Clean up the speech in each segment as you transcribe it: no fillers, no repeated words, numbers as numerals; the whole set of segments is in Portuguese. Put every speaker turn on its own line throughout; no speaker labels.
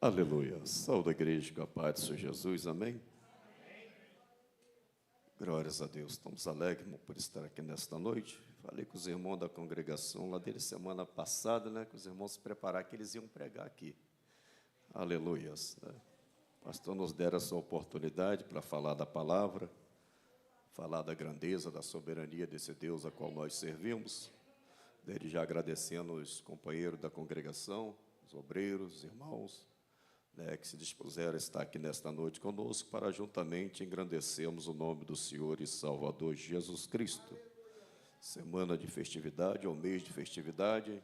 Aleluia. Saúde a igreja com a paz do Senhor Jesus. Amém? Glórias a Deus. Estamos alegres, irmão, por estar aqui nesta noite. Falei com os irmãos da congregação lá dele semana passada, né? Que os irmãos se prepararam que eles iam pregar aqui. Aleluia. O pastor nos dera essa oportunidade para falar da palavra, falar da grandeza, da soberania desse Deus a qual nós servimos. Desde já agradecendo os companheiros da congregação, os obreiros, os irmãos, que se dispuseram a estar aqui nesta noite conosco para juntamente engrandecermos o nome do Senhor e Salvador Jesus Cristo. Semana de festividade, ou mês de festividade,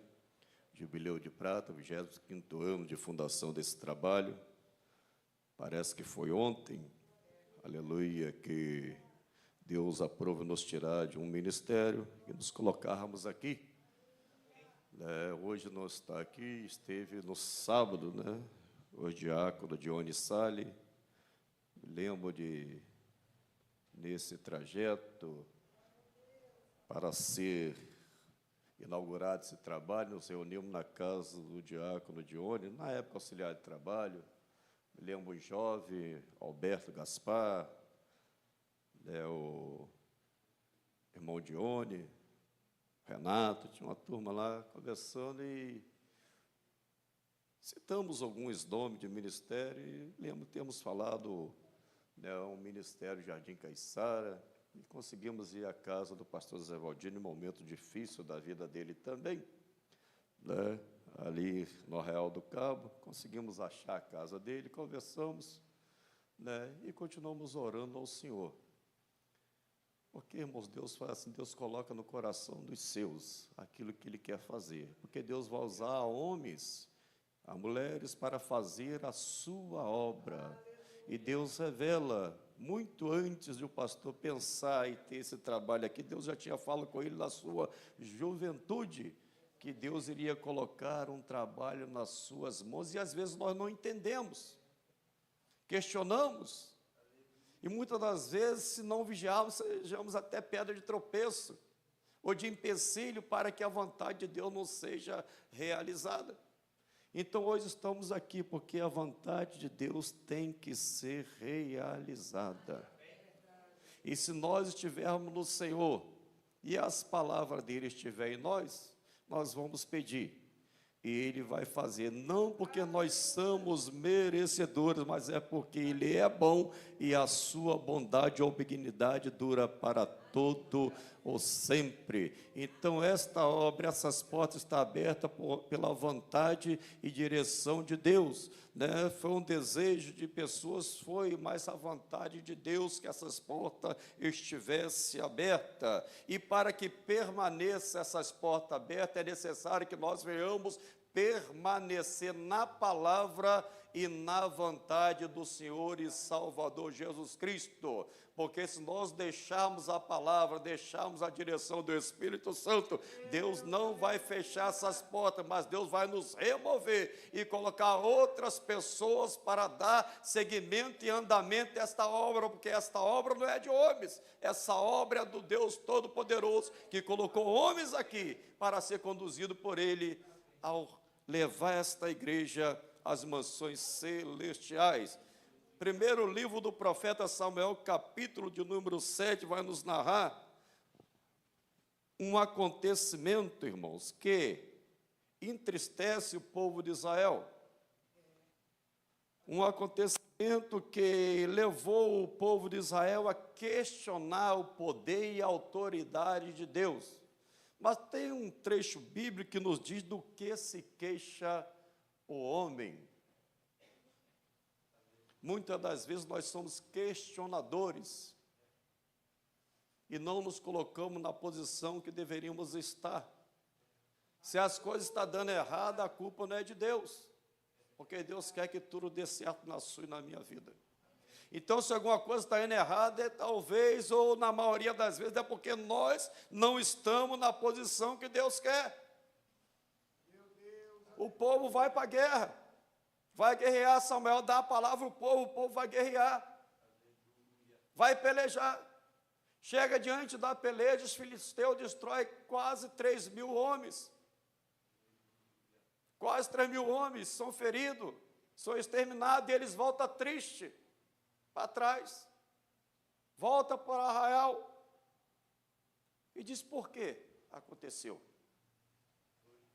Jubileu de Prata, 25º ano de fundação desse trabalho. Parece que foi ontem, aleluia, que Deus aprove nos tirar de um ministério e nos colocarmos aqui. Hoje nós está aqui, esteve no sábado, né? O diácono Dione Sale, me lembro de, nesse trajeto, para ser inaugurado esse trabalho, nos reunimos na casa do diácono Dione, na época auxiliar de trabalho, me lembro o jovem Alberto Gaspar, o irmão Dione, Renato, tinha uma turma lá conversando e citamos alguns nomes de ministério e lembro termos falado um ministério Jardim Caiçara e conseguimos ir à casa do pastor Zé Valdino em um momento difícil da vida dele também, ali no Arraial do Cabo, conseguimos achar a casa dele, conversamos, e continuamos orando ao Senhor. Porque, irmãos, Deus faz assim, Deus coloca no coração dos seus aquilo que Ele quer fazer. Porque Deus vai usar homens, a mulheres, para fazer a sua obra. E Deus revela, muito antes de o pastor pensar e ter esse trabalho aqui, Deus já tinha falado com ele na sua juventude, que Deus iria colocar um trabalho nas suas mãos. E às vezes nós não entendemos, questionamos. E muitas das vezes, se não vigiarmos, sejamos até pedra de tropeço, ou de empecilho para que a vontade de Deus não seja realizada. Então, hoje estamos aqui porque a vontade de Deus tem que ser realizada. E se nós estivermos no Senhor, e as palavras dele estiverem em nós, nós vamos pedir. E Ele vai fazer, não porque nós somos merecedores, mas é porque Ele é bom e a sua bondade ou benignidade dura para todo ou sempre. Então, esta obra, essas portas estão abertas pela vontade e direção de Deus. Foi um desejo de pessoas, mas a vontade de Deus que essas portas estivessem abertas. E para que permaneça essas portas abertas, é necessário que nós venhamos permanecer na palavra e na vontade do Senhor e Salvador Jesus Cristo, porque se nós deixarmos a palavra, deixarmos a direção do Espírito Santo, Deus não vai fechar essas portas, mas Deus vai nos remover e colocar outras pessoas para dar seguimento e andamento a esta obra, porque esta obra não é de homens, essa obra é do Deus Todo-Poderoso, que colocou homens aqui para ser conduzido por Ele ao levar esta igreja às mansões celestiais. Primeiro livro do profeta Samuel, capítulo de número 7, vai nos narrar um acontecimento, irmãos, que entristece o povo de Israel. Um acontecimento que levou o povo de Israel a questionar o poder e a autoridade de Deus. Mas tem um trecho bíblico que nos diz do que se queixa o homem. Muitas das vezes nós somos questionadores e não nos colocamos na posição que deveríamos estar. Se as coisas estão dando errado, a culpa não é de Deus, porque Deus quer que tudo dê certo na sua e na minha vida. Então, se alguma coisa está indo errada, talvez, ou na maioria das vezes, é porque nós não estamos na posição que Deus quer. O povo vai para a guerra, vai guerrear. Samuel dá a palavra ao povo, o povo vai guerrear, vai pelejar. Chega diante da peleja, os filisteus destroem quase 3.000 homens. Quase 3.000 homens são feridos, são exterminados e eles voltam tristes para trás, volta para o arraial e diz: por que aconteceu?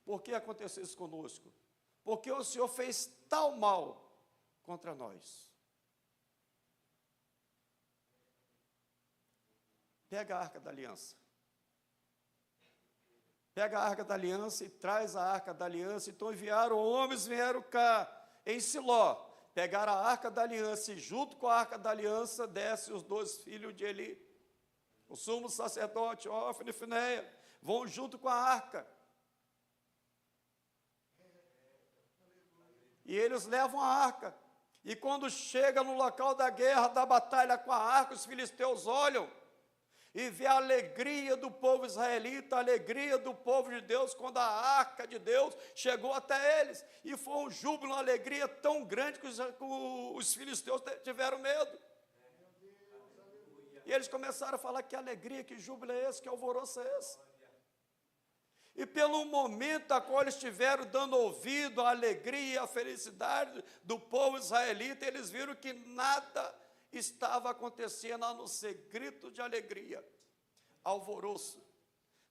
Por que aconteceu isso conosco? Porque o Senhor fez tal mal contra nós. Pega a arca da aliança. Pega a arca da aliança e traz a arca da aliança. Então enviaram homens, vieram cá em Siló, pegaram a arca da aliança e junto com a arca da aliança desce os 2 filhos de Eli, o sumo sacerdote, Ofni e Finéia, vão junto com a arca. E eles levam a arca. E quando chega no local da guerra, da batalha com a arca, os filisteus olham e vê a alegria do povo israelita, a alegria do povo de Deus, quando a arca de Deus chegou até eles. E foi um júbilo, uma alegria tão grande que os filisteus tiveram medo. E eles começaram a falar: que alegria, que júbilo é esse, que alvoroço é esse? E pelo momento a qual eles estiveram dando ouvido à alegria, à felicidade do povo israelita, eles viram que nada estava acontecendo a não ser grito de alegria, alvoroço,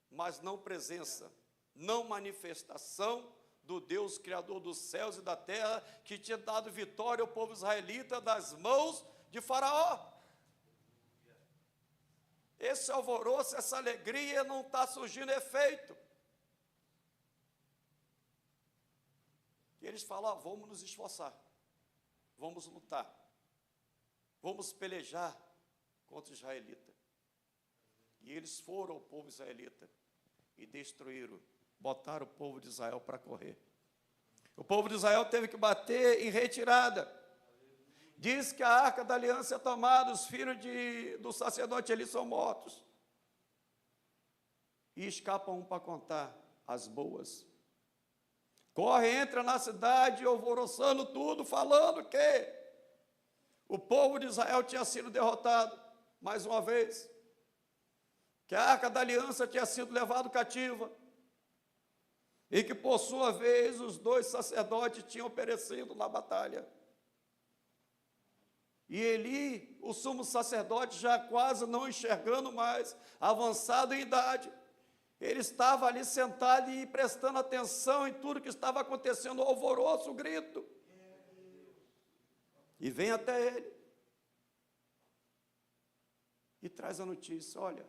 mas não presença, não manifestação do Deus Criador dos céus e da terra, que tinha dado vitória ao povo israelita das mãos de Faraó. Esse alvoroço, essa alegria não está surgindo efeito. E eles falam: vamos nos esforçar, vamos lutar, vamos pelejar contra o israelita. E eles foram ao povo israelita e destruíram, botaram o povo de Israel para correr. O povo de Israel teve que bater em retirada. Diz que a arca da aliança é tomada, os filhos do sacerdote ali são mortos. E escapa um para contar as boas. Corre, entra na cidade, alvoroçando tudo, falando que o povo de Israel tinha sido derrotado, mais uma vez, que a arca da aliança tinha sido levada cativa, e que, por sua vez, os 2 sacerdotes tinham perecido na batalha. E Eli, o sumo sacerdote, já quase não enxergando mais, avançado em idade, ele estava ali sentado e prestando atenção em tudo que estava acontecendo, o alvoroço, o grito. E vem até ele e traz a notícia: olha,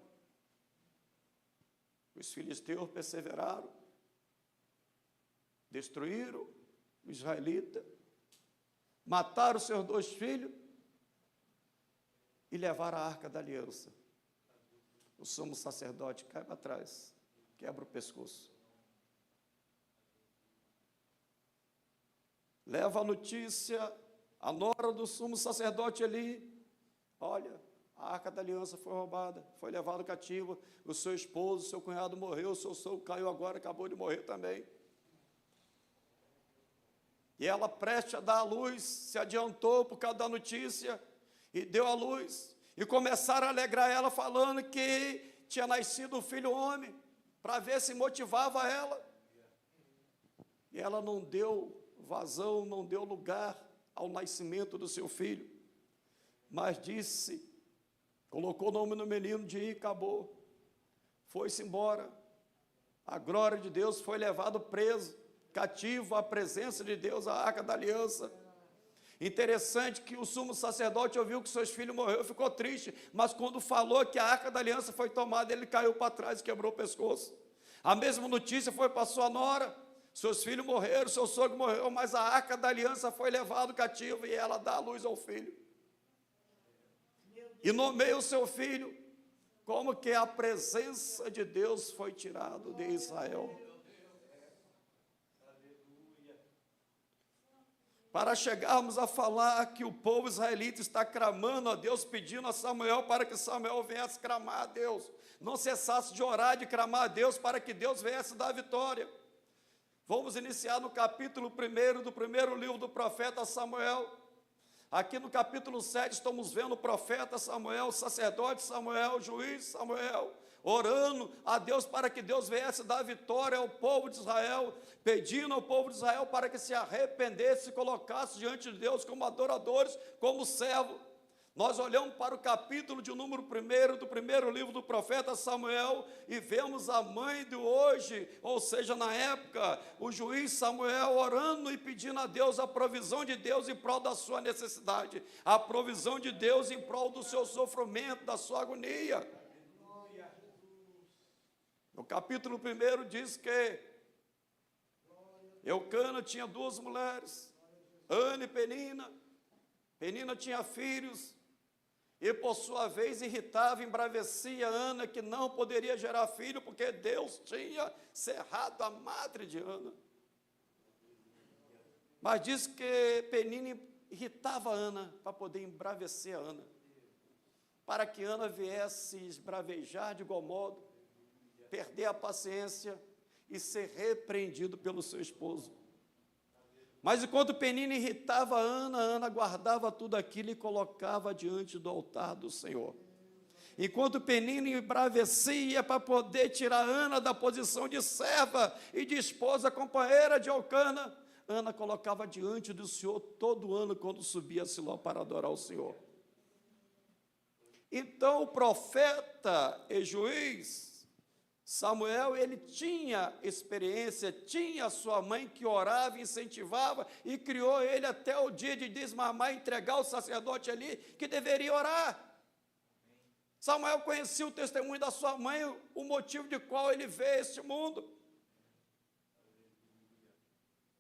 os filisteus perseveraram, destruíram o israelita, mataram seus 2 filhos e levaram a arca da aliança. O sumo sacerdote cai para trás, quebra o pescoço. Leva a notícia, a nora do sumo sacerdote ali: olha, a arca da aliança foi roubada, foi levado cativo, o seu esposo, o seu cunhado morreu, o seu sogro caiu agora, acabou de morrer também. E ela, prestes a dar a luz, se adiantou por causa da notícia e deu a luz. E começaram a alegrar ela, falando que tinha nascido um filho homem, para ver se motivava ela. E ela não deu vazão, não deu lugar ao nascimento do seu filho, mas disse, colocou o nome no menino de Ir, acabou, foi-se embora. A glória de Deus foi levado preso, cativo à presença de Deus, a arca da aliança. Interessante que o sumo sacerdote ouviu que seus filhos morreram, ficou triste, mas quando falou que a arca da aliança foi tomada, ele caiu para trás e quebrou o pescoço. A mesma notícia foi para sua nora: seus filhos morreram, seu sogro morreu, mas a arca da aliança foi levada cativa, e ela dá a luz ao filho. E nomeia o seu filho como que a presença de Deus foi tirada de Israel. Para chegarmos a falar que o povo israelita está clamando a Deus, pedindo a Samuel para que Samuel viesse clamar a Deus, não cessasse de orar, de clamar a Deus para que Deus viesse dar vitória. Vamos iniciar no capítulo 1 do primeiro livro do profeta Samuel. Aqui no capítulo 7 estamos vendo o profeta Samuel, o sacerdote Samuel, o juiz Samuel, orando a Deus para que Deus viesse dar vitória ao povo de Israel, pedindo ao povo de Israel para que se arrependesse, se colocasse diante de Deus como adoradores, como servo. Nós olhamos para o capítulo de número 1 do primeiro livro do profeta Samuel e vemos a mãe de hoje, ou seja, na época, o juiz Samuel orando e pedindo a Deus a provisão de Deus em prol da sua necessidade, a provisão de Deus em prol do seu sofrimento, da sua agonia. No capítulo 1 diz que Eucana tinha 2 mulheres, Ana e Penina. Penina tinha filhos, e por sua vez irritava, embravecia Ana, que não poderia gerar filho, porque Deus tinha cerrado a madre de Ana. Mas diz que Penina irritava Ana, para poder embravecer a Ana, para que Ana viesse esbravejar de igual modo, perder a paciência e ser repreendido pelo seu esposo. Mas enquanto Penina irritava Ana, Ana guardava tudo aquilo e colocava diante do altar do Senhor. Enquanto Penina embravecia para poder tirar Ana da posição de serva e de esposa companheira de Eucana, Ana colocava diante do Senhor todo ano quando subia a Siló para adorar o Senhor. Então o profeta e juiz Samuel, ele tinha experiência, tinha sua mãe que orava, incentivava e criou ele até o dia de desmamar e entregar o sacerdote ali que deveria orar. Samuel conhecia o testemunho da sua mãe, o motivo de qual ele veio a este mundo.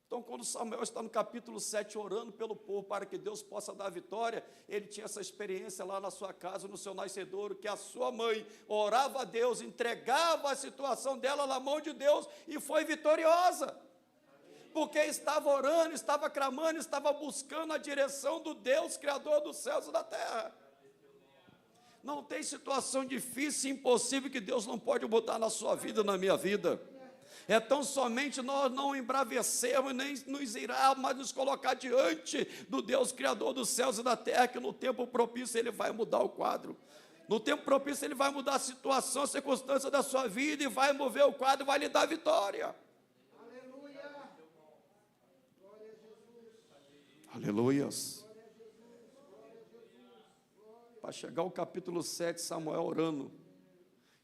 Então, quando Samuel está no capítulo 7 orando pelo povo para que Deus possa dar vitória, ele tinha essa experiência lá na sua casa, no seu nascedouro, que a sua mãe orava a Deus, entregava a situação dela na mão de Deus e foi vitoriosa. Porque estava orando, estava clamando, estava buscando a direção do Deus, Criador dos céus e da terra. Não tem situação difícil e impossível que Deus não pode botar na sua vida, na minha vida. É tão somente nós não embravecermos, nem nos irarmos, mas nos colocar diante do Deus Criador dos céus e da terra, que no tempo propício Ele vai mudar o quadro. No tempo propício Ele vai mudar a situação, a circunstância da sua vida, e vai mover o quadro, vai lhe dar vitória. Aleluia! Glória a Jesus. Aleluias! Para chegar ao capítulo 7, Samuel orando,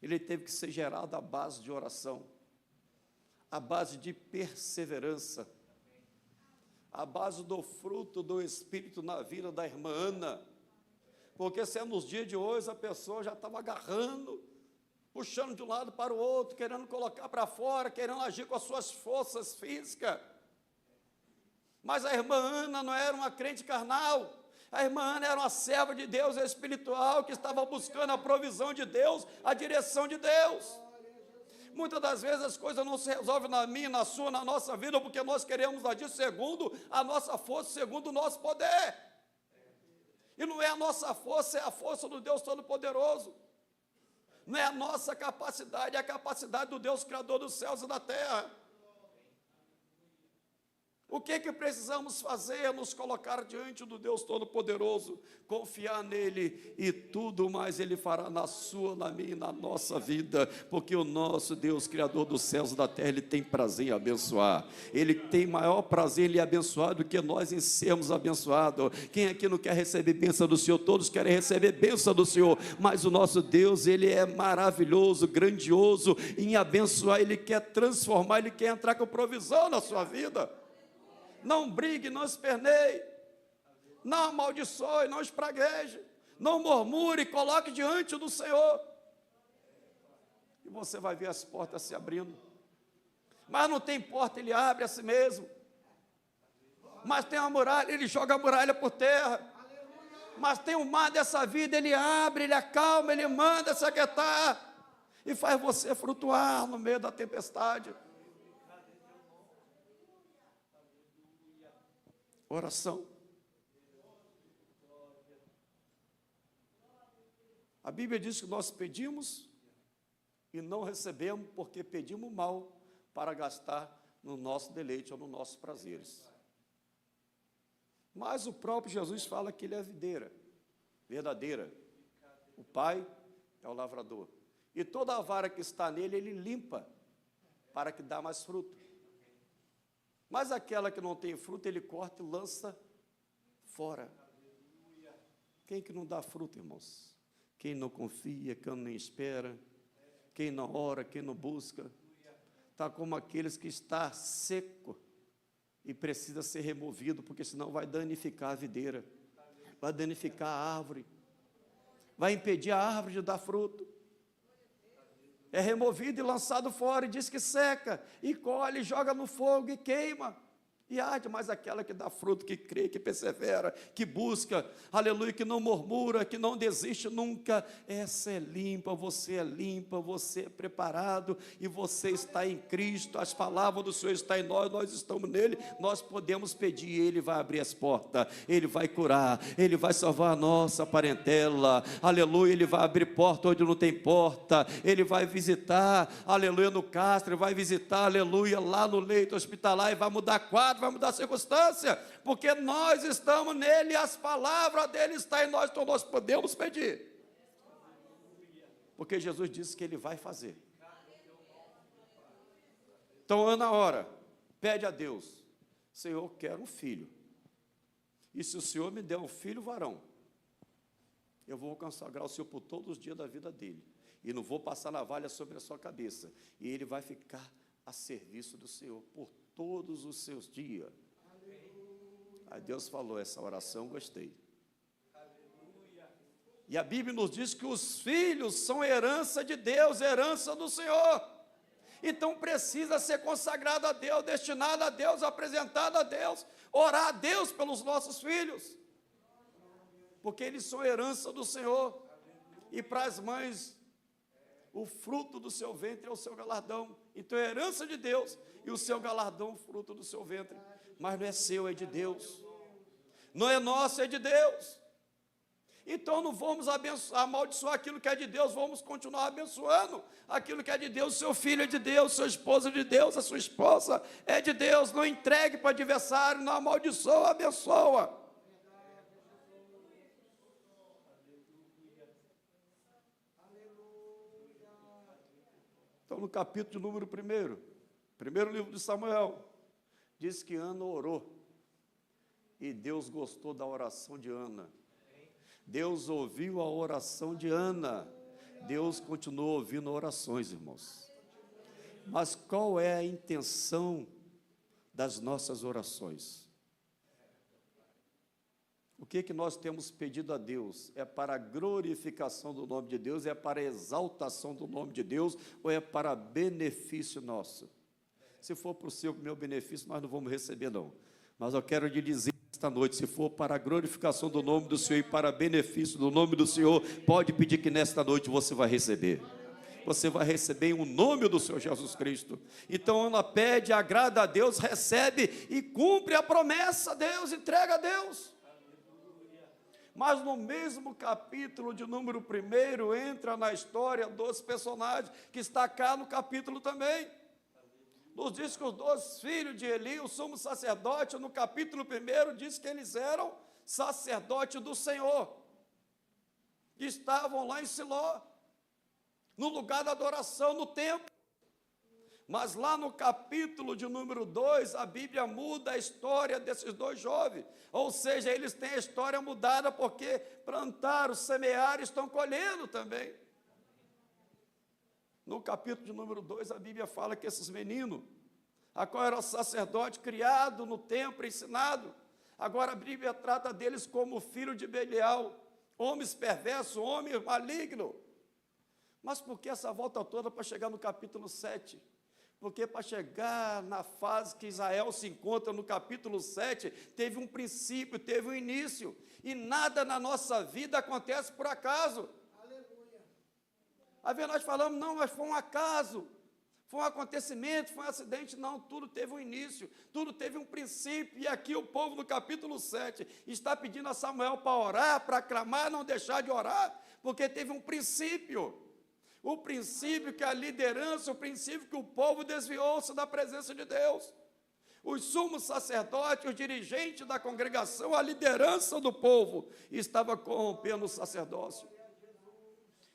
ele teve que ser gerado à base de oração, à base de perseverança, à base do fruto do Espírito na vida da irmã Ana, porque se é nos dias de hoje a pessoa já estava agarrando, puxando de um lado para o outro, querendo colocar para fora, querendo agir com as suas forças físicas, mas a irmã Ana não era uma crente carnal, a irmã Ana era uma serva de Deus espiritual, que estava buscando a provisão de Deus, a direção de Deus. Muitas das vezes as coisas não se resolvem na minha, na sua, na nossa vida, porque nós queremos agir segundo a nossa força, segundo o nosso poder. E não é a nossa força, é a força do Deus Todo-Poderoso. Não é a nossa capacidade, é a capacidade do Deus Criador dos céus e da terra. O que precisamos fazer? Nos colocar diante do Deus Todo-Poderoso, confiar nele, e tudo mais Ele fará na sua, na minha e na nossa vida, porque o nosso Deus, Criador dos céus e da terra, Ele tem prazer em abençoar. Ele tem maior prazer em lhe abençoar do que nós em sermos abençoados. Quem aqui não quer receber bênção do Senhor? Todos querem receber bênção do Senhor, mas o nosso Deus, Ele é maravilhoso, grandioso em abençoar. Ele quer transformar, Ele quer entrar com provisão na sua vida. Não brigue, não esperneie, não amaldiçoe, não espragueje, não murmure, coloque diante do Senhor, e você vai ver as portas se abrindo. Mas não tem porta, Ele abre a si mesmo. Mas tem uma muralha, Ele joga a muralha por terra. Mas tem o mar dessa vida, Ele abre, Ele acalma, Ele manda se aquietar e faz você flutuar no meio da tempestade. Oração. A Bíblia diz que nós pedimos e não recebemos, porque pedimos mal para gastar no nosso deleite ou nos nossos prazeres. Mas o próprio Jesus fala que Ele é a videira verdadeira. O Pai é o lavrador. E toda a vara que está nele, ele limpa, para que dá mais fruto. Mas aquela que não tem fruto, ele corta e lança fora. Quem que não dá fruto, irmãos? Quem não confia, quem não espera, quem não ora, quem não busca. Está como aqueles que está seco e precisa ser removido, porque senão vai danificar a videira, vai danificar a árvore, vai impedir a árvore de dar fruto. É removido e lançado fora, e diz que seca, e colhe, joga no fogo e queima. E arde, mas aquela que dá fruto, que crê, que persevera, que busca, aleluia, que não murmura, que não desiste nunca, essa é limpa, você é preparado, e você está em Cristo, as palavras do Senhor estão em nós, nós estamos nele, nós podemos pedir, ele vai abrir as portas, ele vai curar, ele vai salvar a nossa parentela, aleluia, ele vai abrir porta onde não tem porta, ele vai visitar, aleluia, no castro, vai visitar, aleluia, lá no leito hospitalar, e vai mudar quadro, vai mudar a circunstância, porque nós estamos nele, as palavras dele estão em nós, então nós podemos pedir, porque Jesus disse que ele vai fazer. Então, Ana ora, pede a Deus: Senhor, quero um filho, e se o Senhor me der um filho varão, eu vou consagrar o Senhor por todos os dias da vida dele, e não vou passar navalha sobre a sua cabeça, e ele vai ficar a serviço do Senhor por todos os seus dias. Aí Deus falou, essa oração gostei. E a Bíblia nos diz que os filhos são herança de Deus, herança do Senhor. Então precisa ser consagrado a Deus, destinado a Deus, apresentado a Deus, orar a Deus pelos nossos filhos, porque eles são herança do Senhor. E para as mães, o fruto do seu ventre é o seu galardão. Então é herança de Deus, e o seu galardão, o fruto do seu ventre. Mas não é seu, é de Deus. Não é nosso, é de Deus. Então não vamos amaldiçoar aquilo que é de Deus, vamos continuar abençoando aquilo que é de Deus. Seu filho é de Deus, sua esposa é de Deus, a sua esposa é de Deus. Não entregue para o adversário, não amaldiçoa, abençoa. Então, no capítulo de número 1, primeiro livro de Samuel, diz que Ana orou, e Deus gostou da oração de Ana. Deus ouviu a oração de Ana. Deus continuou ouvindo orações, irmãos. Mas qual é a intenção das nossas orações? O que nós temos pedido a Deus? É para a glorificação do nome de Deus? É para a exaltação do nome de Deus? Ou é para benefício nosso? Se for para o seu, meu benefício, nós não vamos receber, não. Mas eu quero lhe dizer esta noite, se for para a glorificação do nome do Senhor e para benefício do nome do Senhor, pode pedir que nesta noite você vai receber. Você vai receber em o nome do Senhor Jesus Cristo. Então Ana pede, agrada a Deus, recebe e cumpre a promessa a Deus, entrega a Deus. Mas no mesmo capítulo de número 1, entra na história dos personagens, que está cá no capítulo também. Nos diz que os 2 filhos de Eli, o sumo sacerdote, no capítulo 1, diz que eles eram sacerdotes do Senhor, que estavam lá em Siló, no lugar da adoração, no templo. Mas lá no capítulo de número 2, a Bíblia muda a história desses 2 jovens, ou seja, eles têm a história mudada, porque plantaram, semearam, estão colhendo também. No capítulo de número 2, a Bíblia fala que esses meninos, a qual era sacerdote, criado no templo, ensinado, agora a Bíblia trata deles como filho de Belial, homens perversos, homens malignos. Mas por que essa volta toda para chegar no capítulo 7? Porque para chegar na fase que Israel se encontra no capítulo 7, teve um princípio, teve um início, e nada na nossa vida acontece por acaso. Às vezes nós falamos, não, mas foi um acaso, foi um acontecimento, foi um acidente. Não, tudo teve um início, tudo teve um princípio, e aqui o povo no capítulo 7 está pedindo a Samuel para orar, para clamar, não deixar de orar, porque teve um princípio. O princípio que a liderança, o princípio que o povo desviou-se da presença de Deus. Os sumos sacerdotes, os dirigentes da congregação, a liderança do povo, estava corrompendo o sacerdócio.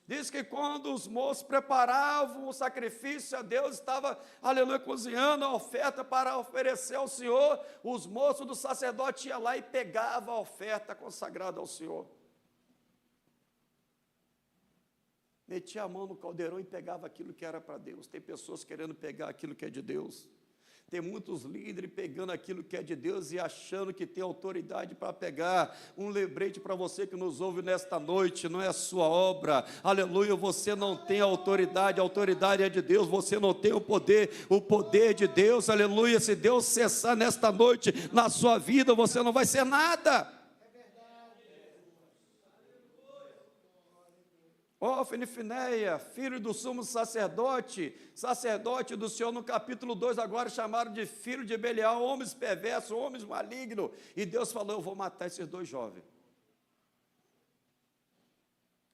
Diz que quando os moços preparavam o sacrifício a Deus, estava, aleluia, cozinhando a oferta para oferecer ao Senhor, os moços do sacerdote iam lá e pegavam a oferta consagrada ao Senhor. Metia a mão no caldeirão e pegava aquilo que era para Deus. Tem pessoas querendo pegar aquilo que é de Deus. Tem muitos líderes pegando aquilo que é de Deus e achando que tem autoridade para pegar. Um lembrete para você que nos ouve nesta noite, não é a sua obra, aleluia, você não tem autoridade, a autoridade é de Deus, você não tem o poder é de Deus, aleluia. Se Deus cessar nesta noite na sua vida, você não vai ser nada. Ofni e Finéia, filho do sumo sacerdote do Senhor, no capítulo 2, agora chamaram de filho de Belial, homens perversos, homens malignos, e Deus falou: eu vou matar esses dois jovens.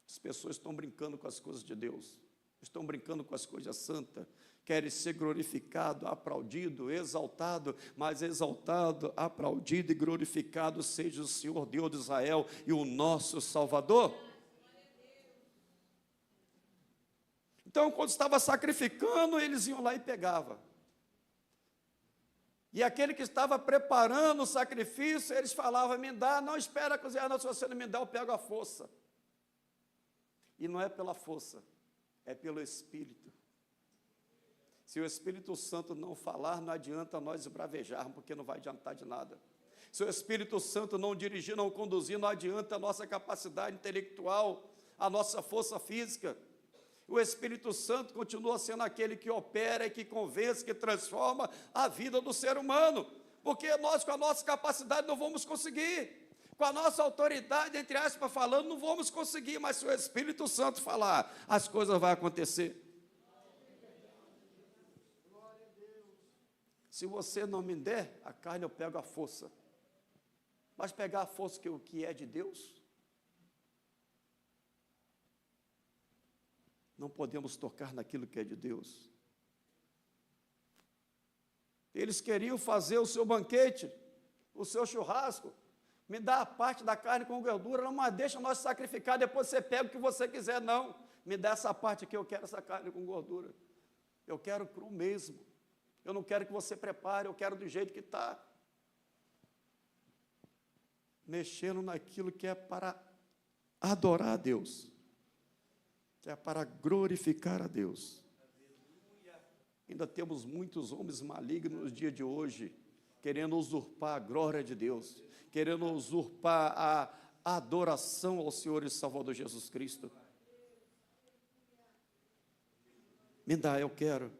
As pessoas estão brincando com as coisas de Deus, estão brincando com as coisas santas, querem ser glorificado, aplaudido, exaltado, mas exaltado, aplaudido e glorificado seja o Senhor Deus de Israel e o nosso Salvador. Então, quando estava sacrificando, eles iam lá e pegavam. E aquele que estava preparando o sacrifício, eles falavam: me dá, não espera cozinhar, não, se você não me dá, eu pego a força. E não é pela força, é pelo Espírito. Se o Espírito Santo não falar, não adianta nós bravejarmos, porque não vai adiantar de nada. Se o Espírito Santo não dirigir, não conduzir, não adianta a nossa capacidade intelectual, a nossa força física. O Espírito Santo continua sendo aquele que opera e que convence, que transforma a vida do ser humano, porque nós, com a nossa capacidade, não vamos conseguir, com a nossa autoridade, entre aspas, falando, não vamos conseguir, mas se o Espírito Santo falar, as coisas vão acontecer. Se você não me der a carne, eu pego a força, mas pegar a força que é de Deus, não podemos tocar naquilo que é de Deus. Eles queriam fazer o seu banquete, o seu churrasco, me dá a parte da carne com gordura, não, mas deixa nós sacrificar, depois você pega o que você quiser, não, me dá essa parte aqui, eu quero essa carne com gordura, eu quero cru mesmo, eu não quero que você prepare, eu quero do jeito que está, mexendo naquilo que é para adorar a Deus, que é para glorificar a Deus. Ainda temos muitos homens malignos no dia de hoje, querendo usurpar a glória de Deus, querendo usurpar a adoração ao Senhor e Salvador Jesus Cristo. Me dá, eu quero.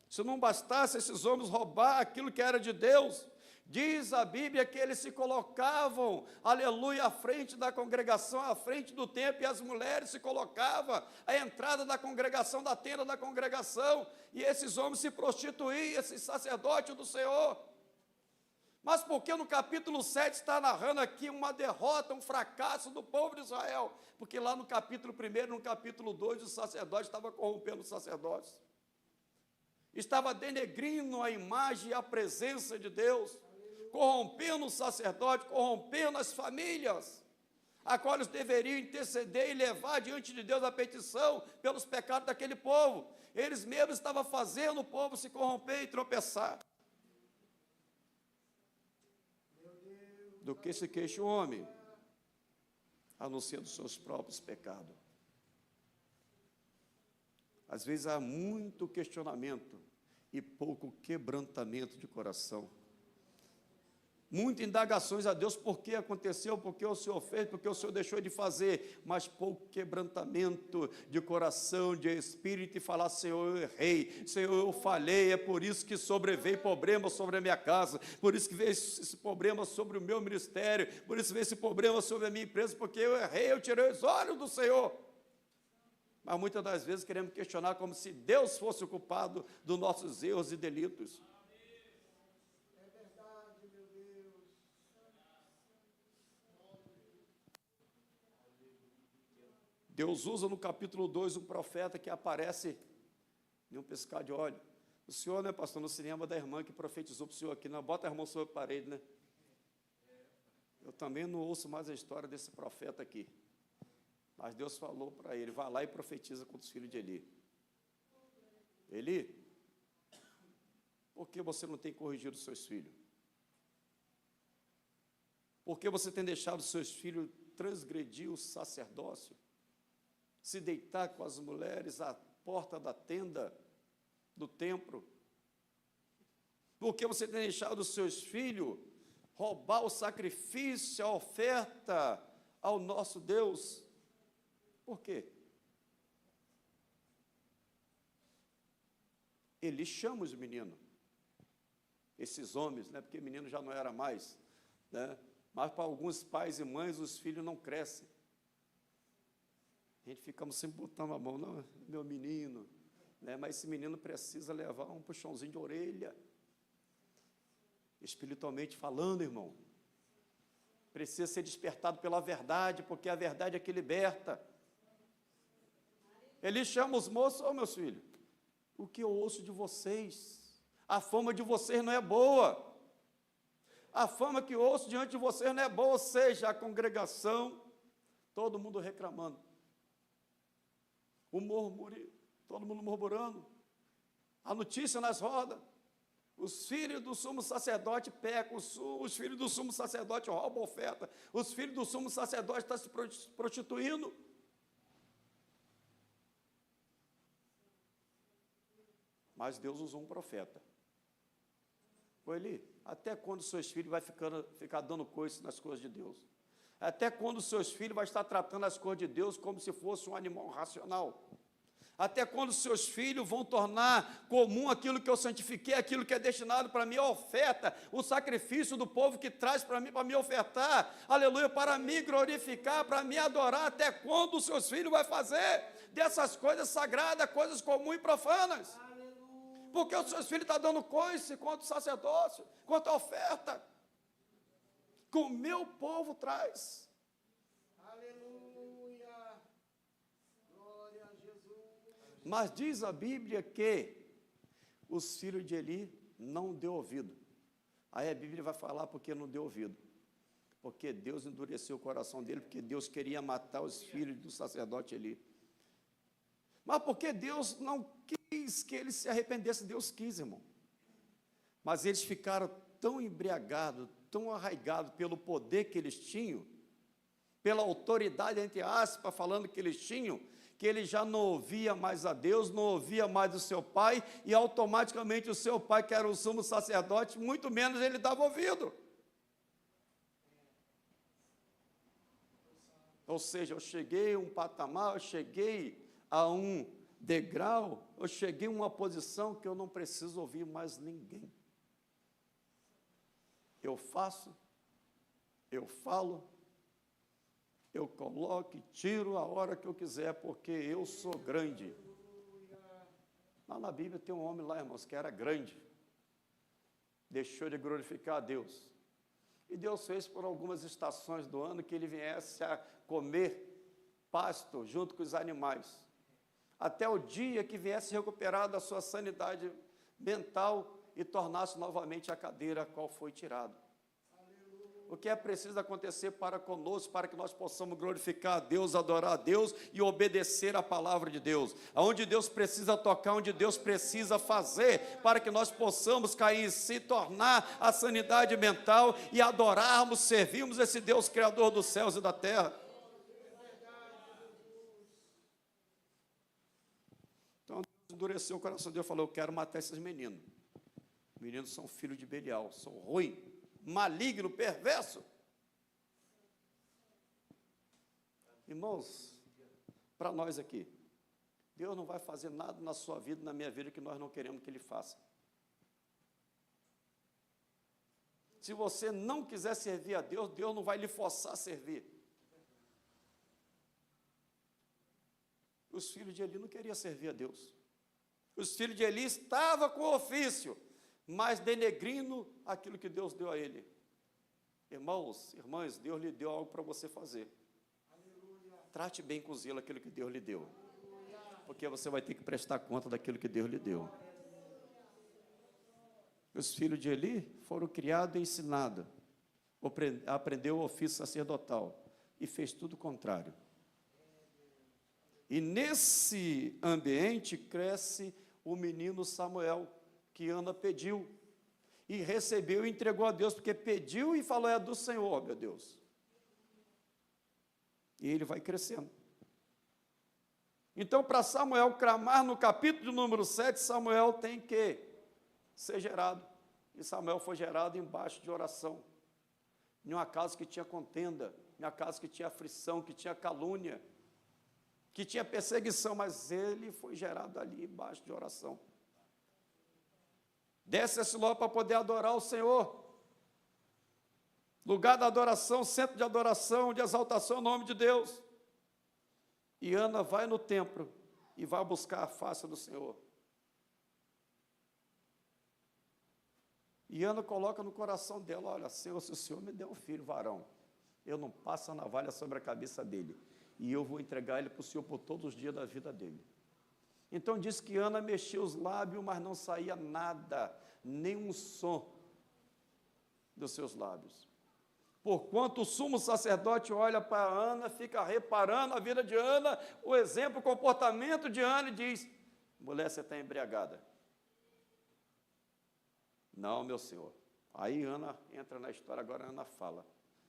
Se não bastasse esses homens roubar aquilo que era de Deus, diz a Bíblia que eles se colocavam, aleluia, à frente da congregação, à frente do templo, e as mulheres se colocavam à entrada da congregação, da tenda da congregação, e esses homens se prostituíam, esses sacerdotes do Senhor. Mas por que no capítulo 7 está narrando aqui uma derrota, um fracasso do povo de Israel? Porque lá no capítulo 1, no capítulo 2, o sacerdote estava corrompendo os sacerdotes, estava denegrindo a imagem e a presença de Deus, corrompendo o sacerdote, corrompendo as famílias, a qual eles deveriam interceder e levar diante de Deus a petição pelos pecados daquele povo. Eles mesmos estavam fazendo o povo se corromper e tropeçar. Do que se queixa o homem, anunciando seus próprios pecados. Às vezes há muito questionamento e pouco quebrantamento de coração. Muitas indagações a Deus, por que aconteceu, por que o Senhor fez, por que o Senhor deixou de fazer, mas pouco quebrantamento de coração, de espírito, e falar: Senhor, eu errei, Senhor, eu falhei, é por isso que sobreveio problema sobre a minha casa, por isso que veio esse problema sobre o meu ministério, por isso veio esse problema sobre a minha empresa, porque eu errei, eu tirei os olhos do Senhor. Mas muitas das vezes queremos questionar como se Deus fosse o culpado dos nossos erros e delitos. Deus usa no capítulo 2 um profeta que aparece em um piscar de olho. O senhor, né, pastor, não se lembra da irmã que profetizou para o senhor aqui, não? Bota a irmã sobre a parede, né? Eu também não ouço mais a história desse profeta aqui. Mas Deus falou para ele, vai lá e profetiza contra os filhos de Eli. Eli, por que você não tem corrigido os seus filhos? Por que você tem deixado os seus filhos transgredir o sacerdócio? Se deitar com as mulheres à porta da tenda do templo? Por que você tem deixado os seus filhos roubar o sacrifício, a oferta ao nosso Deus? Por quê? Ele chama os meninos, esses homens, né? Porque menino já não era mais, né? Mas para alguns pais e mães, os filhos não crescem. A gente ficamos sempre botando a mão, não, meu menino, né? Mas esse menino precisa levar um puxãozinho de orelha. Espiritualmente falando, irmão, precisa ser despertado pela verdade, porque a verdade é que liberta. Ele chama os moços, ô meus filhos, o que eu ouço de vocês? A fama de vocês não é boa. A fama que eu ouço diante de vocês não é boa, ou seja, a congregação, todo mundo reclamando. O murmúrio, todo mundo murmurando. A notícia nas rodas. Os filhos do sumo sacerdote pecam, os filhos do sumo sacerdote roubam oferta, os filhos do sumo sacerdote estão se prostituindo. Mas Deus usou um profeta. Ô Eli, até quando seus filhos vão ficar dando coice nas coisas de Deus? Até quando seus filhos vão estar tratando as coisas de Deus como se fosse um animal racional? Até quando seus filhos vão tornar comum aquilo que eu santifiquei, aquilo que é destinado para minha oferta, o sacrifício do povo que traz para mim, para me ofertar, aleluia, para me glorificar, para me adorar? Até quando os seus filhos vão fazer dessas coisas sagradas, coisas comuns e profanas? Porque os seus filhos estão dando coice contra o sacerdócio, contra a oferta, que o meu povo traz. Mas diz a Bíblia que os filhos de Eli não deu ouvido. Aí a Bíblia vai falar porque não deu ouvido. Porque Deus endureceu o coração dele, porque Deus queria matar os filhos do sacerdote Eli. Mas porque Deus não quis que eles se arrependessem, Deus quis, irmão. Mas eles ficaram tão embriagados, tão arraigados pelo poder que eles tinham, pela autoridade, entre aspas, falando que eles tinham, que ele já não ouvia mais a Deus, não ouvia mais o seu pai, e automaticamente o seu pai, que era o sumo sacerdote, muito menos ele dava ouvido. Ou seja, eu cheguei a um patamar, eu cheguei a um degrau, eu cheguei a uma posição que eu não preciso ouvir mais ninguém. Eu faço, eu falo, eu coloco e tiro a hora que eu quiser, porque eu sou grande. Lá na Bíblia tem um homem lá, irmãos, que era grande. Deixou de glorificar a Deus. E Deus fez por algumas estações do ano que ele viesse a comer pasto junto com os animais. Até o dia que viesse recuperar da sua sanidade mental e tornasse novamente a cadeira a qual foi tirado. O que é preciso acontecer para conosco, para que nós possamos glorificar a Deus, adorar a Deus e obedecer a palavra de Deus. Aonde Deus precisa tocar, onde Deus precisa fazer, para que nós possamos cair em si, tornar a sanidade mental e adorarmos, servirmos esse Deus Criador dos céus e da terra. Então, Deus endureceu o coração de Deus e falou: eu quero matar esses meninos. Meninos são filhos de Belial, são ruins, maligno, perverso. Irmãos, para nós aqui, Deus não vai fazer nada na sua vida, na minha vida, que nós não queremos que Ele faça. Se você não quiser servir a Deus, Deus não vai lhe forçar a servir. Os filhos de Eli não queriam servir a Deus. Os filhos de Eli estavam com o ofício, mas denegrindo aquilo que Deus deu a ele. Irmãos, irmãs, Deus lhe deu algo para você fazer. Aleluia. Trate bem com zelo aquilo que Deus lhe deu. Aleluia. Porque você vai ter que prestar conta daquilo que Deus lhe deu. Os filhos de Eli foram criados e ensinados. Aprendeu o ofício sacerdotal e fez tudo o contrário. E nesse ambiente cresce o menino Samuel, que Ana pediu, e recebeu e entregou a Deus, porque pediu e falou, é do Senhor, meu Deus. E ele vai crescendo. Então, para Samuel clamar no capítulo número 7, Samuel tem que ser gerado. E Samuel foi gerado embaixo de oração, em uma casa que tinha contenda, em uma casa que tinha aflição, que tinha calúnia, que tinha perseguição, mas ele foi gerado ali embaixo de oração. Desce esse logo para poder adorar o Senhor. Lugar da adoração, centro de adoração, de exaltação ao nome de Deus. E Ana vai no templo e vai buscar a face do Senhor. E Ana coloca no coração dela, olha, Senhor, se o Senhor me der um filho varão, eu não passo a navalha sobre a cabeça dele, e eu vou entregar ele para o Senhor por todos os dias da vida dele. Então diz que Ana mexia os lábios, mas não saía nada, nenhum som dos seus lábios. Porquanto o sumo sacerdote olha para Ana, fica reparando a vida de Ana, o exemplo, o comportamento de Ana, e diz, mulher, você está embriagada. Não, meu senhor. Aí Ana entra na história, agora Ana fala,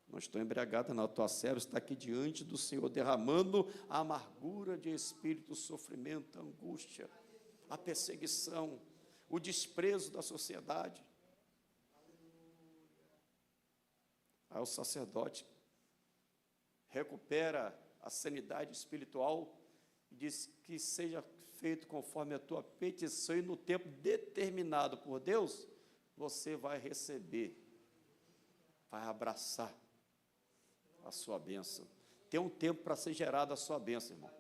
não estou embriagada, não, a tua serva está aqui diante do Senhor, derramando a amargura de espírito, o sofrimento, a angústia, a perseguição, o desprezo da sociedade. Aí o sacerdote recupera a sanidade espiritual e diz que seja feito conforme a tua petição, e no tempo determinado por Deus, você vai receber, vai abraçar a sua bênção. Tem um tempo para ser gerada a sua bênção, irmão.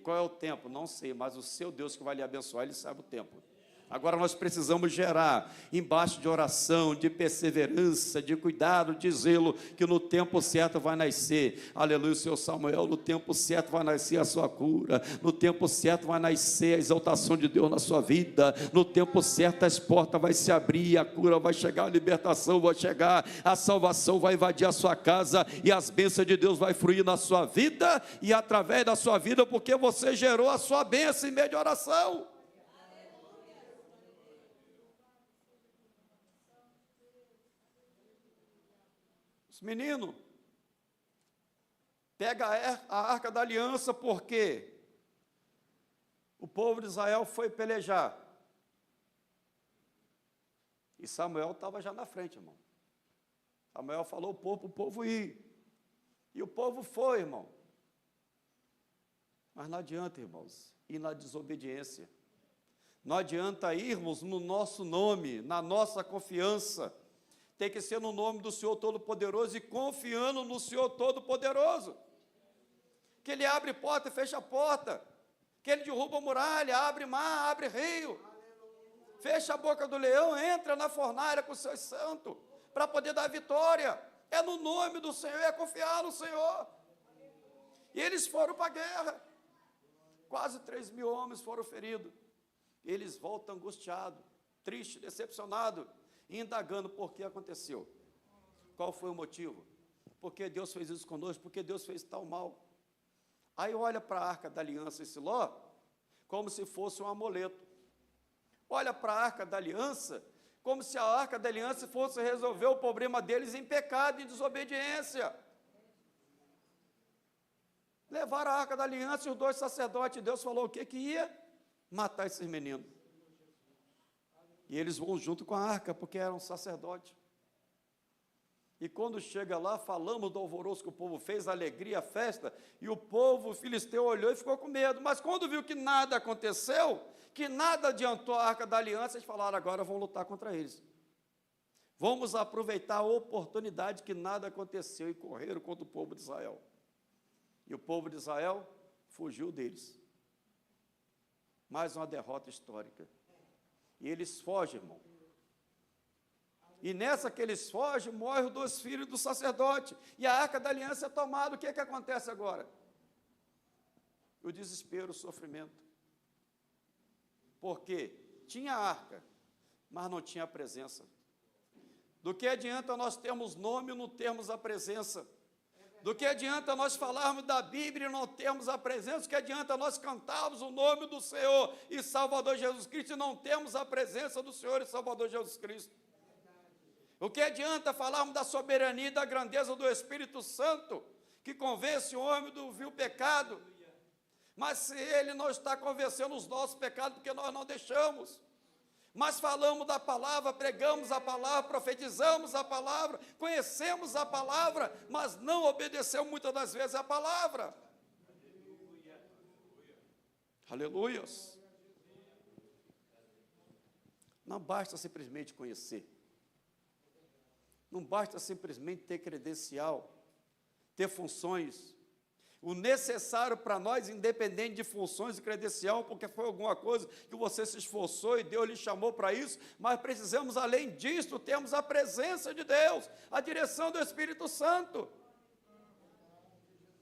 Qual é o tempo? Não sei, mas o seu Deus que vai lhe abençoar, Ele sabe o tempo. Agora nós precisamos gerar, embaixo de oração, de perseverança, de cuidado, de zelo, que no tempo certo vai nascer, aleluia, o Senhor Samuel, no tempo certo vai nascer a sua cura, no tempo certo vai nascer a exaltação de Deus na sua vida, no tempo certo as portas vão se abrir, a cura vai chegar, a libertação vai chegar, a salvação vai invadir a sua casa, e as bênçãos de Deus vai fluir na sua vida, e através da sua vida, porque você gerou a sua bênção em meio de oração. Menino, pega a arca da aliança, porque o povo de Israel foi pelejar. E Samuel estava já na frente, irmão. Samuel falou para o povo ir. E o povo foi, irmão. Mas não adianta, irmãos, ir na desobediência. Não adianta irmos no nosso nome, na nossa confiança. Tem que ser no nome do Senhor Todo-Poderoso e confiando no Senhor Todo-Poderoso. Que Ele abre porta e fecha a porta. Que Ele derruba a muralha, abre mar, abre rio. Fecha a boca do leão, entra na fornalha com os seus santos, para poder dar vitória. É no nome do Senhor, é confiar no Senhor. E eles foram para a guerra. Quase 3.000 homens foram feridos. Eles voltam angustiados, tristes, decepcionados, indagando por que aconteceu. Qual foi o motivo? Por que Deus fez isso conosco? Por que Deus fez tal mal? Aí olha para a arca da aliança em Siló, como se fosse um amuleto. Olha para a arca da aliança, como se a arca da aliança fosse resolver o problema deles em pecado e desobediência. Levaram a arca da aliança e os dois sacerdotes, Deus falou o quê? Que ia matar esses meninos. E eles vão junto com a arca, porque eram sacerdotes. E quando chega lá, falamos do alvoroço que o povo fez, a alegria, a festa, e o povo filisteu olhou e ficou com medo. Mas quando viu que nada aconteceu, que nada adiantou a arca da aliança, eles falaram, agora vão lutar contra eles. Vamos aproveitar a oportunidade que nada aconteceu, e correram contra o povo de Israel. E o povo de Israel fugiu deles. Mais uma derrota histórica. E eles fogem, irmão. E nessa que eles fogem, morrem os 2 filhos do sacerdote. E a arca da aliança é tomada. O que é que acontece agora? O desespero, o sofrimento. Porque tinha a arca, mas não tinha a presença. Do que adianta nós termos nome e não termos a presença? Do que adianta nós falarmos da Bíblia e não termos a presença? Do que adianta nós cantarmos o nome do Senhor e Salvador Jesus Cristo e não termos a presença do Senhor e Salvador Jesus Cristo? O que adianta falarmos da soberania e da grandeza do Espírito Santo, que convence o homem do vil pecado, mas se ele não está convencendo os nossos pecados, porque nós não deixamos? Mas falamos da palavra, pregamos a palavra, profetizamos a palavra, conhecemos a palavra, mas não obedecemos muitas das vezes a palavra. Aleluias. Não basta simplesmente conhecer. Não basta simplesmente ter credencial, ter funções. O necessário para nós, independente de funções e credencial, porque foi alguma coisa que você se esforçou e Deus lhe chamou para isso, mas precisamos, além disso, termos a presença de Deus, a direção do Espírito Santo.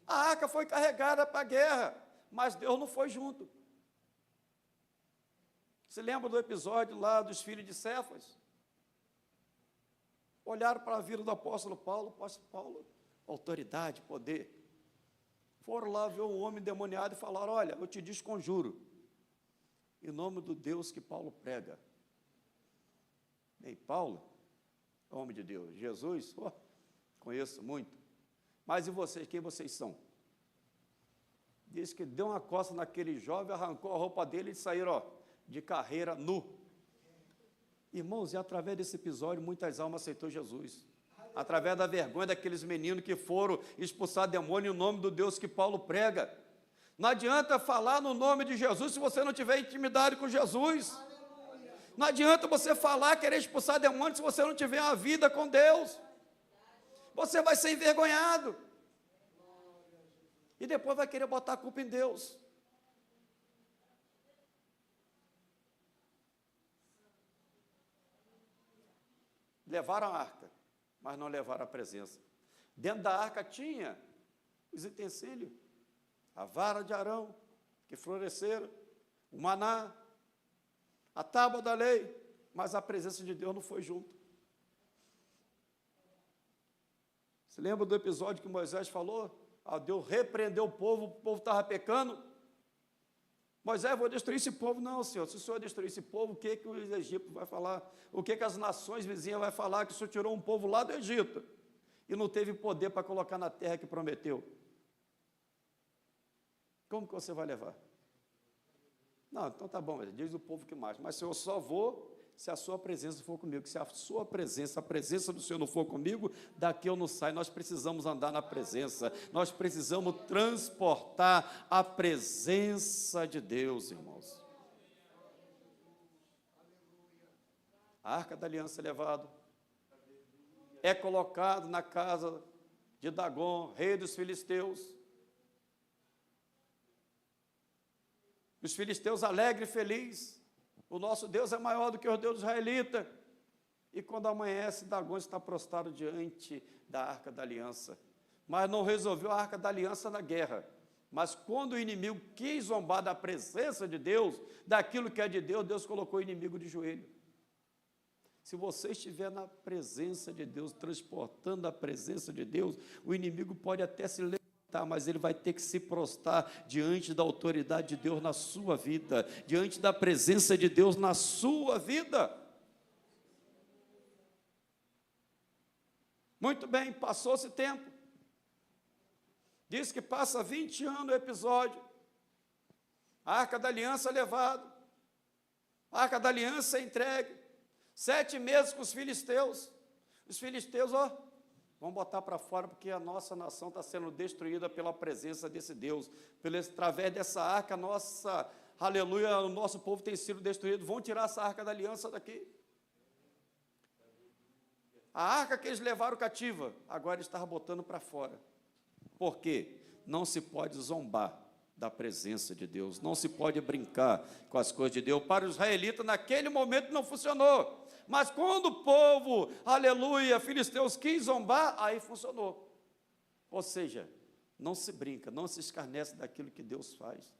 A arca foi carregada para a guerra, mas Deus não foi junto. Se lembra do episódio lá dos filhos de Cefas? Olharam para a vida do apóstolo Paulo, autoridade, poder. Foram lá ver um homem endemoniado e falaram: olha, eu te desconjuro, em nome do Deus que Paulo prega. E Paulo, homem de Deus, Jesus, conheço muito, mas e vocês, quem vocês são? Diz que deu uma coça naquele jovem, arrancou a roupa dele e saíram de carreira nu. Irmãos, e através desse episódio, muitas almas aceitou Jesus. Através da vergonha daqueles meninos que foram expulsar demônio em nome do Deus que Paulo prega. Não adianta falar no nome de Jesus se você não tiver intimidade com Jesus. Não adianta você falar, querer expulsar demônio se você não tiver uma vida com Deus. Você vai ser envergonhado. E depois vai querer botar a culpa em Deus. Levaram a arca, mas não levaram a presença. Dentro da arca tinha os utensílios, a vara de Arão, que floresceram, o maná, a tábua da lei, mas a presença de Deus não foi junto. Você lembra do episódio que Moisés falou? Deus repreendeu o povo estava pecando. Moisés, vou destruir esse povo. Não, Senhor, se o Senhor destruir esse povo, o que os egípcios vão falar? O que as nações vizinhas vão falar? Que o Senhor tirou um povo lá do Egito e não teve poder para colocar na terra que prometeu. Como que você vai levar? Não, então tá bom, diz o povo que mais. Mas, Senhor, eu só vou se a sua presença for comigo. Se a sua presença, a presença do Senhor não for comigo, daqui eu não saio. Nós precisamos andar na presença. Nós precisamos transportar a presença de Deus, irmãos. A arca da aliança é levada. É colocado na casa de Dagon, rei dos filisteus. Os filisteus alegres e felizes. O nosso Deus é maior do que o Deus israelita. E quando amanhece, Dagon está prostrado diante da arca da aliança. Mas não resolveu a arca da aliança na guerra. Mas quando o inimigo quis zombar da presença de Deus, daquilo que é de Deus, Deus colocou o inimigo de joelho. Se você estiver na presença de Deus, transportando a presença de Deus, o inimigo pode até se levantar, mas ele vai ter que se prostrar diante da autoridade de Deus na sua vida, diante da presença de Deus na sua vida. Muito bem, passou-se tempo. Diz que passa 20 anos o episódio. A arca da aliança é levada. A arca da aliança é entregue. 7 meses com os filisteus. Os filisteus, vão botar para fora, porque a nossa nação está sendo destruída pela presença desse Deus. Através dessa arca, aleluia, o nosso povo tem sido destruído. Vão tirar essa arca da aliança daqui. A arca que eles levaram cativa, agora estavam botando para fora. Por quê? Não se pode zombar da presença de Deus, não se pode brincar com as coisas de Deus. Para os israelitas, naquele momento não funcionou, mas quando o povo, aleluia, filisteus quis zombar, aí funcionou. Ou seja, não se brinca, não se escarnece daquilo que Deus faz.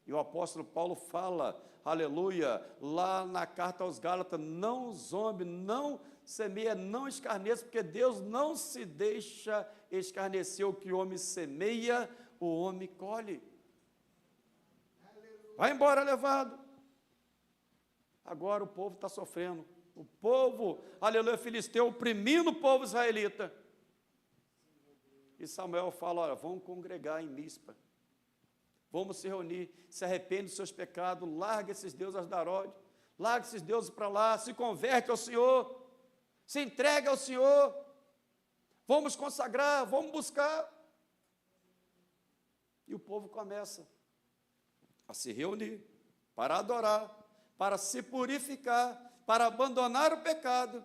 E o apóstolo Paulo fala, aleluia, lá na carta aos Gálatas, não zombe, não semeia, não escarneça, porque Deus não se deixa escarnecer. O que o homem semeia, o homem colhe. Vai embora levado. Agora o povo está sofrendo. O povo, aleluia, filisteu, oprimindo o povo israelita. E Samuel fala, olha, vamos congregar em Mispa. Vamos se reunir, se arrepende dos seus pecados, larga esses deuses Asdarote, larga esses deuses para lá, se converte ao Senhor, se entrega ao Senhor, vamos consagrar, vamos buscar. E o povo começa a se reunir, para adorar, para se purificar, para abandonar o pecado.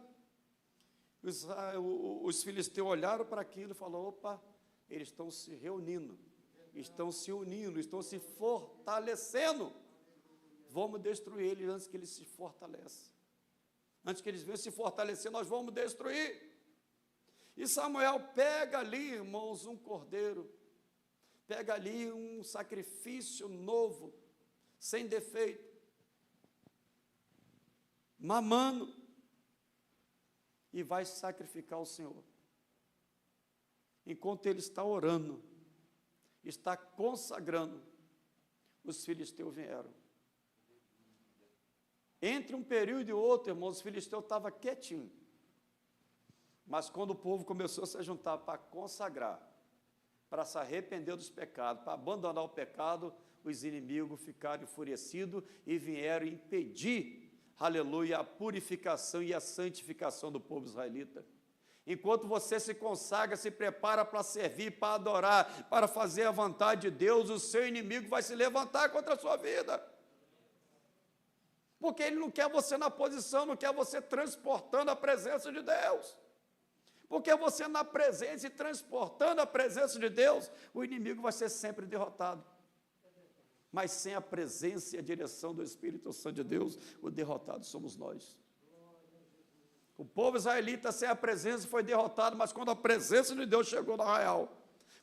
Os filisteus olharam para aquilo e falaram, opa, eles estão se reunindo, estão se unindo, estão se fortalecendo. Vamos destruir eles antes que eles se fortaleçam. Antes que eles venham se fortalecer, nós vamos destruir. E Samuel pega ali, irmãos, um cordeiro, pega ali um sacrifício novo, sem defeito, mamando, e vai sacrificar ao Senhor. Enquanto ele está orando, está consagrando, os filisteus vieram. Entre um período e outro, irmãos, os filisteus estavam quietinhos. Mas quando o povo começou a se juntar para consagrar, para se arrepender dos pecados, para abandonar o pecado, os inimigos ficaram enfurecidos e vieram impedir, aleluia, a purificação e a santificação do povo israelita. Enquanto você se consagra, se prepara para servir, para adorar, para fazer a vontade de Deus, o seu inimigo vai se levantar contra a sua vida. Porque ele não quer você na posição, não quer você transportando a presença de Deus. Porque você na presença e transportando a presença de Deus, o inimigo vai ser sempre derrotado. Mas sem a presença e a direção do Espírito Santo de Deus, o derrotado somos nós. O povo israelita sem a presença foi derrotado, mas quando a presença de Deus chegou no arraial,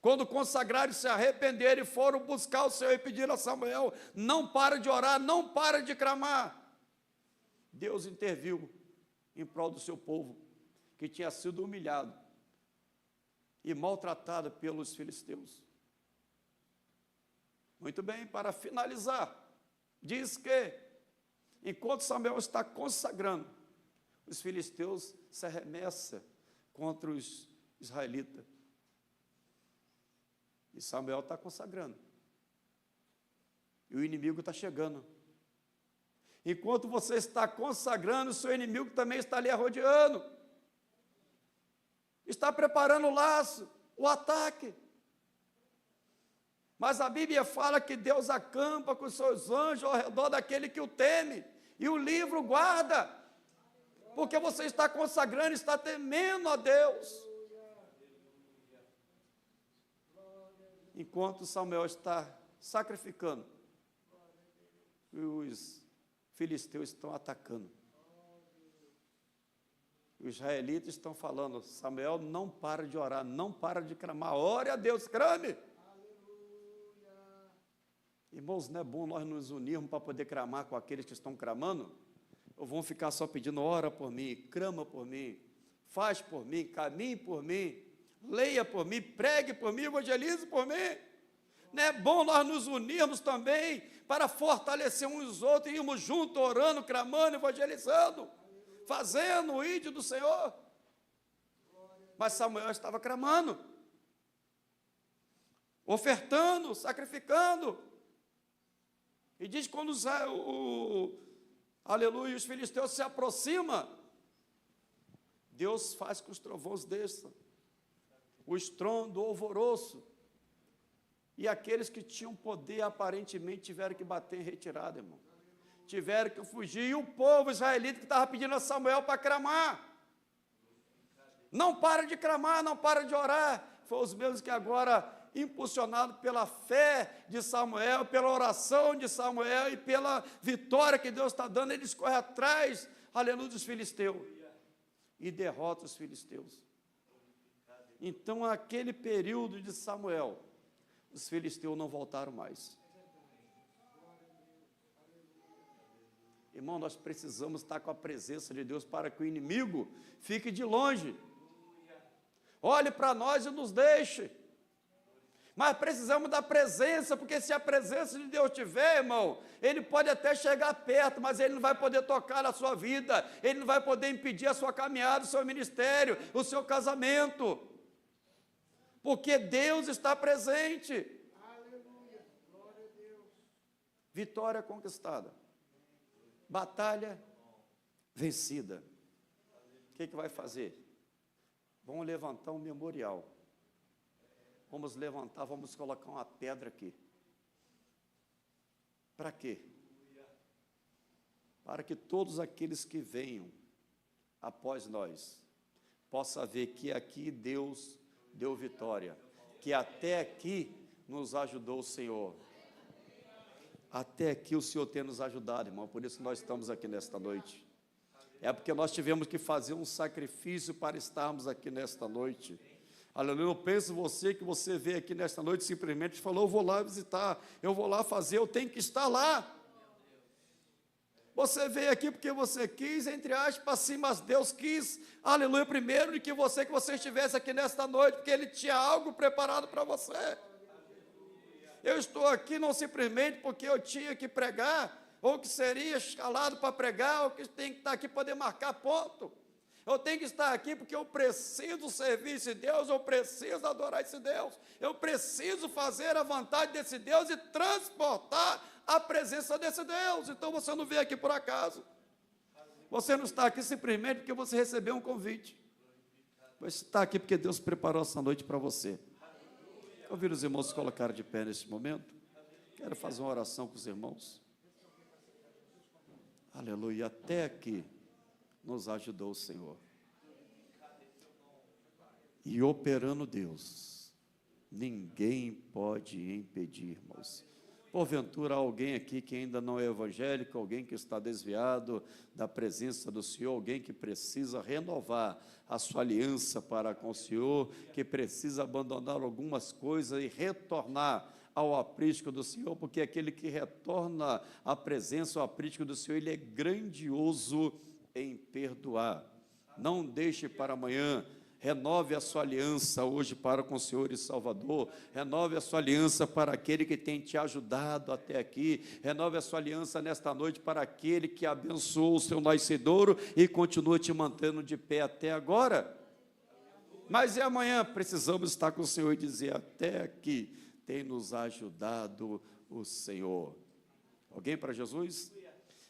quando consagraram, se arrependeram e foram buscar o Senhor e pedir a Samuel, não para de orar, não para de clamar. Deus interviu em prol do seu povo, que tinha sido humilhado e maltratado pelos filisteus. Muito bem, para finalizar, diz que, enquanto Samuel está consagrando, os filisteus se arremessam contra os israelitas. E Samuel está consagrando. E o inimigo está chegando. Enquanto você está consagrando, o seu inimigo também está ali arrodeando. Está preparando o laço, o ataque. Mas a Bíblia fala que Deus acampa com os seus anjos ao redor daquele que o teme. E o livro guarda. Porque você está consagrando, está temendo a Deus. Enquanto Samuel está sacrificando, os filisteus estão atacando. Os israelitas estão falando, Samuel, não para de orar, não para de clamar, ore a Deus, clame. Irmãos, não é bom nós nos unirmos para poder clamar com aqueles que estão clamando? Ou vão ficar só pedindo, ora por mim, clama por mim, faz por mim, caminhe por mim, leia por mim, pregue por mim, evangelize por mim. Não é bom nós nos unirmos também para fortalecer uns os outros, e irmos juntos, orando, clamando, evangelizando, fazendo o ídolo do Senhor. Mas Samuel estava clamando, ofertando, sacrificando. E diz que quando aleluia, os filisteus se aproximam, Deus faz que os trovões desçam, o estrondo, o alvoroço, e aqueles que tinham poder, aparentemente, tiveram que bater em retirada, irmão. Tiveram que fugir, e o povo israelita que estava pedindo a Samuel para clamar. Não para de clamar, não para de orar. Foi os mesmos que agora, impulsionados pela fé de Samuel, pela oração de Samuel e pela vitória que Deus está dando, eles correm atrás, aleluia, dos filisteus. E derrotam os filisteus. Então, aquele período de Samuel, os filisteus não voltaram mais. Irmão, nós precisamos estar com a presença de Deus para que o inimigo fique de longe. Olhe para nós e nos deixe. Mas precisamos da presença, porque se a presença de Deus tiver, irmão, Ele pode até chegar perto, mas Ele não vai poder tocar na sua vida, Ele não vai poder impedir a sua caminhada, o seu ministério, o seu casamento, porque Deus está presente.
Aleluia, glória a Deus.
Vitória conquistada, batalha vencida. O que vai fazer? Vamos levantar um memorial. Vamos levantar, vamos colocar uma pedra aqui. Para quê? Para que todos aqueles que venham após nós possam ver que aqui Deus deu vitória, que até aqui nos ajudou o Senhor. Até aqui o Senhor tem nos ajudado, irmão, por isso nós estamos aqui nesta noite. É porque nós tivemos que fazer um sacrifício para estarmos aqui nesta noite. Aleluia, eu penso você que você veio aqui nesta noite simplesmente falou, eu vou lá visitar, eu vou lá fazer, eu tenho que estar lá. Você veio aqui porque você quis, entre aspas, sim, mas Deus quis, aleluia, primeiro de que você estivesse aqui nesta noite, porque Ele tinha algo preparado para você. Eu estou aqui não simplesmente porque eu tinha que pregar, ou que seria escalado para pregar, ou que tem que estar aqui para poder marcar ponto. Eu tenho que estar aqui porque eu preciso servir esse Deus, eu preciso adorar esse Deus, eu preciso fazer a vontade desse Deus e transportar a presença desse Deus. Então você não veio aqui por acaso, você não está aqui simplesmente porque você recebeu um convite, você está aqui porque Deus preparou essa noite para você. Convido os irmãos se colocarem de pé nesse momento, quero fazer uma oração com os irmãos. Aleluia, até aqui nos ajudou o Senhor. E operando Deus, ninguém pode impedir, irmãos. Porventura, alguém aqui que ainda não é evangélico, alguém que está desviado da presença do Senhor, alguém que precisa renovar a sua aliança para com o Senhor, que precisa abandonar algumas coisas e retornar ao aprisco do Senhor, porque aquele que retorna à presença, ao aprisco do Senhor, ele é grandioso em perdoar. Não deixe para amanhã, renove a sua aliança hoje para com o Senhor e Salvador, renove a sua aliança para aquele que tem te ajudado até aqui, renove a sua aliança nesta noite para aquele que abençoou o seu nascedouro e continua te mantendo de pé até agora. Mas e amanhã? Precisamos estar com o Senhor e dizer, até aqui tem nos ajudado o Senhor. Alguém para Jesus?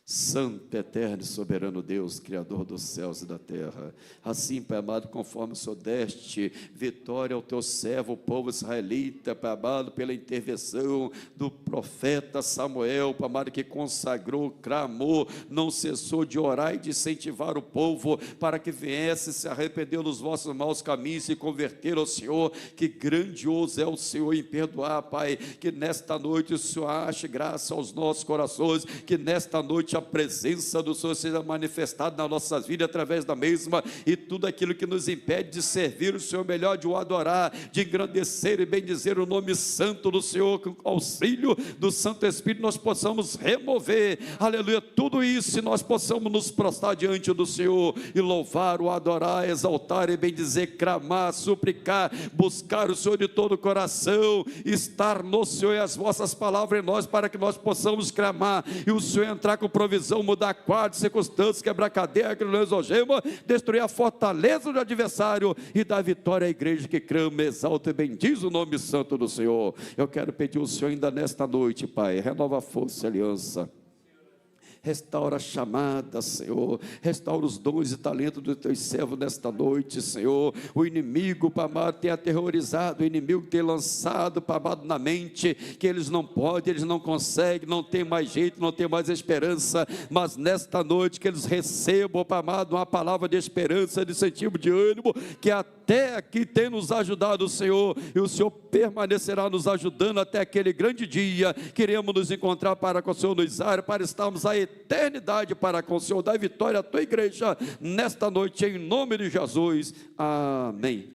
Santo, eterno e soberano Deus, Criador dos céus e da terra, assim, Pai amado, conforme o Senhor deste vitória ao teu servo, o povo israelita, Pai amado, pela intervenção do profeta Samuel, Pai amado, que consagrou, clamou, não cessou de orar e de incentivar o povo, para que viesse se arrepender dos vossos maus caminhos e se converter ao Senhor. Que grandioso é o Senhor em perdoar, Pai, que nesta noite o Senhor ache graça aos nossos corações, que nesta noite a presença do Senhor seja manifestada nas nossas vidas através da mesma, e tudo aquilo que nos impede de servir o Senhor melhor, de o adorar, de engrandecer e bendizer o nome santo do Senhor, com auxílio do Santo Espírito nós possamos remover, aleluia, tudo isso, e nós possamos nos prostrar diante do Senhor e louvar, o adorar, exaltar e bendizer, clamar, suplicar, buscar o Senhor de todo o coração, estar no Senhor e as vossas palavras em nós, para que nós possamos clamar e o Senhor entrar com provisão, mudar quadros, circunstâncias, quebrar cadeia, algema, destruir a fortaleza do adversário e dar vitória à igreja que clama, exalta e bendiz o nome santo do Senhor. Eu quero pedir ao Senhor ainda nesta noite, Pai, renova a força e a aliança, restaura a chamada, Senhor, restaura os dons e talentos dos teus servos nesta noite, Senhor. O inimigo, Pai amado, tem aterrorizado, o inimigo tem lançado, Pai amado, na mente, que eles não podem, eles não conseguem, não tem mais jeito, não tem mais esperança, mas nesta noite que eles recebam, Pai amado, uma palavra de esperança, de incentivo, de ânimo, que até aqui tem nos ajudado o Senhor, e o Senhor permanecerá nos ajudando até aquele grande dia. Queremos nos encontrar para com o Senhor nos ares, para estarmos a eternidade para com o Senhor. Dá vitória à tua igreja nesta noite, em nome de Jesus, amém.